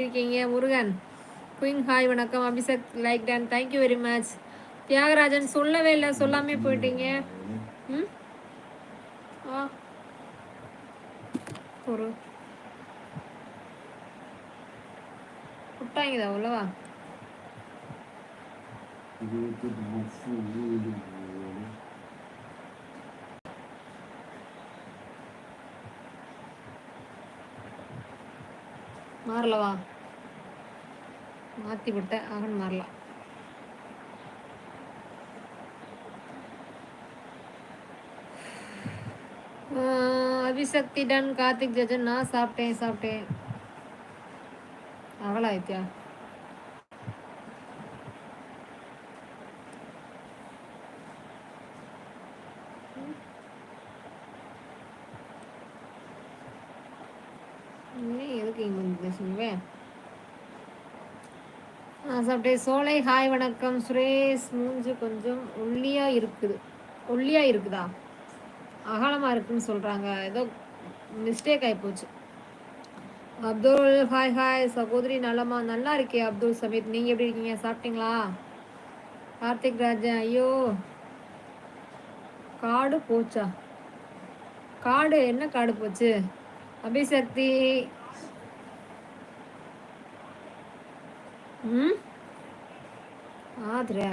இருக்கீங்க? முருகன் குயின் ஹாய் வணக்கம். அபிஷேக் லைக் டன் தேங்க்யூ வெரி மச். தியாகராஜன் சொல்லவே இல்லை, சொல்லாமே போயிட்டீங்க. ம் ஆ ஒரு விட்டாங்கதா உள்ளவா? மாறலவா? மாற்றி விட்டேன், அவன் மாறலாம். அபிசக்தி டன் கார்த்திக் ஜஜன் நான் சாப்பிட்டேன். அவளாயித்தியா? எதுக்கு இங்கே சொல்லுவேன்? சாப்பிட்டேன். சோலை ஹாய் வணக்கம். சுரேஷ் மூஞ்சு கொஞ்சம் ஒல்லியா இருக்குதா? அகலமாக இருக்குன்னு சொல்கிறாங்க. ஏதோ மிஸ்டேக் ஆகிப்போச்சு. அப்துல் ஹாய் சகோதரி நலமா? நல்லா இருக்கே அப்துல் சமீத். நீங்கள் எப்படி இருக்கீங்க? சாப்பிட்டீங்களா? கார்த்திக் ராஜன் ஐயோ காடு போச்சா? காடு என்ன காடு போச்சு? அபிசக்தி ம் ஆத்ரே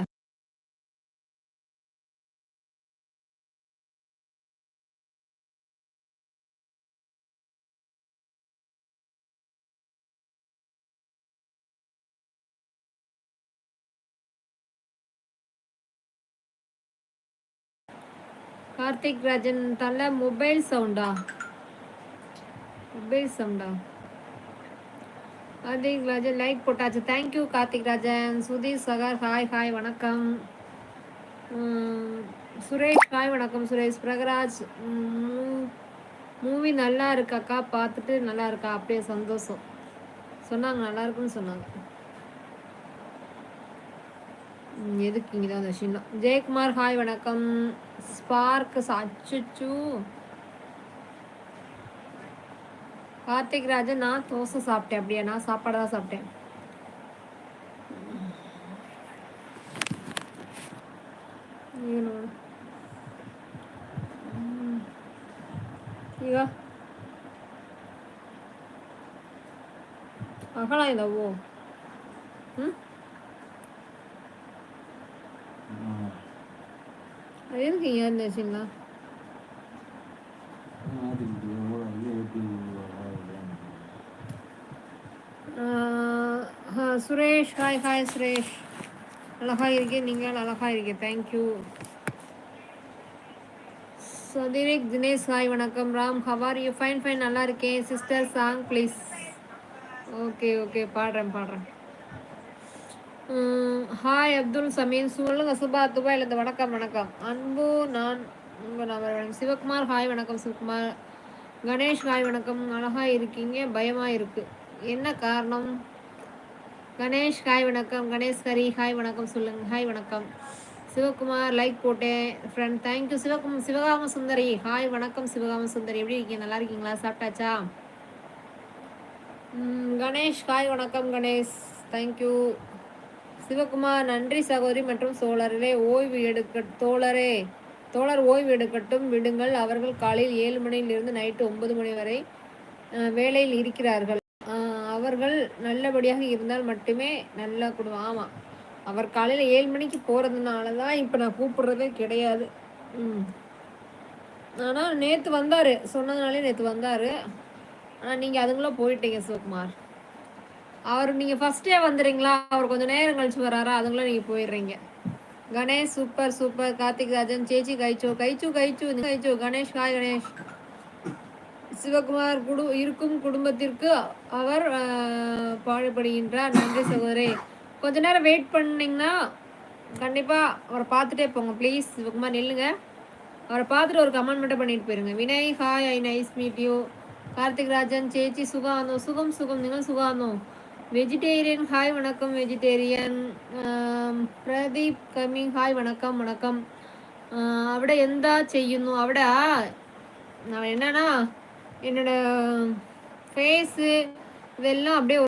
கார்த்திக் ராஜன் தலை மொபைல் சவுண்டா? கார்த்திக் ராஜன் லைக் போட்டாச்சு. தேங்க்யூ கார்த்திக் ராஜன். சுதீர் சகர் ஹாய் வணக்கம். சுரேஷ் ஹாய் வணக்கம். சுரேஷ் பிரகராஜ் மூவி நல்லா இருக்காக்கா, பார்த்துட்டு நல்லா இருக்கா? அப்படியே சந்தோஷம் சொன்னாங்க, நல்லா இருக்குன்னு சொன்னாங்க. எதுக்கு இங்கே தான் அந்த ஜெயக்குமார் ஹாய் வணக்கம். ஸ்பார்க் அச்சுச்சு. கார்த்திக் ராஜன் நான் தோசை சாப்பிட்டேன். அப்படியா? நான் சாப்பாடு தான் சாப்பிட்டேன். ಈಗ ಅಗಳ ಇದಾವು. எதுக்கு இங்கே இருந்துச்சுங்களா? சுரேஷ் ஹாய் சுரேஷ். அழகாக இருக்கேன், நீங்கள் அழகாக இருக்கேன். தேங்க்யூ. சதிரிக் தினேஷ் ஹாய் வணக்கம். Ram how are you? ஃபைன் நல்லா இருக்கேன். Sister song please. ஓகே பாடுறேன். ஹாய் அப்துல் சமீன் சொல்லுங்க. சுபா துபாயிலேருந்து வணக்கம். அன்பு நான் உங்கள் நபர். சிவகுமார் ஹாய் வணக்கம். சிவகுமார். கணேஷ் ஹாய் வணக்கம். அழகாக இருக்கீங்க, பயமாக இருக்கு, என்ன காரணம்? கணேஷ் ஹாய் வணக்கம். கணேஷ் ஹரி ஹாய் வணக்கம் சொல்லுங்க. ஹாய் வணக்கம். சிவகுமார் லைக் போட்டேன் ஃப்ரெண்ட். தேங்க்யூ. சிவகாம சுந்தரி ஹாய் வணக்கம். சிவகாம சுந்தரி எப்படி இருக்கீங்க? நல்லா இருக்கீங்களா? சாப்பிட்டாச்சா? கணேஷ் ஹாய் வணக்கம். கணேஷ் தேங்க்யூ. சிவகுமார் நன்றி சகோதரி மற்றும் தோழர் ஓய்வு எடுக்கட்டும் விடுங்கள். அவர்கள் காலையில் 7 மணியிலிருந்து நைட்டு 9 மணி வரை வேலையில் இருக்கிறார்கள். அவர்கள் நல்லபடியாக இருந்தால் மட்டுமே நல்ல குடும்பம். ஆமாம், அவர் காலையில் 7 மணிக்கு போகிறதுனால தான் இப்போ நான் கூப்பிடுறதே கிடையாது. ஆனால் நேற்று வந்தார், சொன்னதுனாலே நேற்று வந்தார். ஆனால் நீங்கள் அதுக்குள்ளே போயிட்டீங்க சிவகுமார். அவர் நீங்கள் ஃபஸ்ட்டே வந்துடுறீங்களா? அவர் கொஞ்சம் நேரம் கழிச்சு வராரா? அதுக்குள்ளே நீங்கள் போயிடுறீங்க. கணேஷ் சூப்பர். கார்த்திக் ராஜன் சேச்சி கைச்சு. கணேஷ் ஹாய் கணேஷ். சிவகுமார் இருக்கும் குடும்பத்திற்கு அவர் பாடுபடுகின்றார். நன்றி சகோதரே. கொஞ்ச நேரம் வெயிட் பண்ணிங்கன்னா கண்டிப்பாக அவரை பார்த்துட்டே போங்க ப்ளீஸ். சிவகுமார் நில்லுங்க, அவரை பார்த்துட்டு ஒரு கமெண்ட் மட்டும் பண்ணிட்டு போயிருங்க. Vinay hi, I nice meet you. Karthik Rajan சேச்சி சுகம் நீங்கள் சுகானோ. வெஜிடேரியன் ஹாய் வணக்கம். வெஜிடேரியன். பிரதீப் கமிங் ஹாய் வணக்கம். അവിടെ എന്താ ചെയ്യുന്നു? അവിടെ என்னன்னா என்னோட ஃபேஸு இதெல்லாம் அப்படியே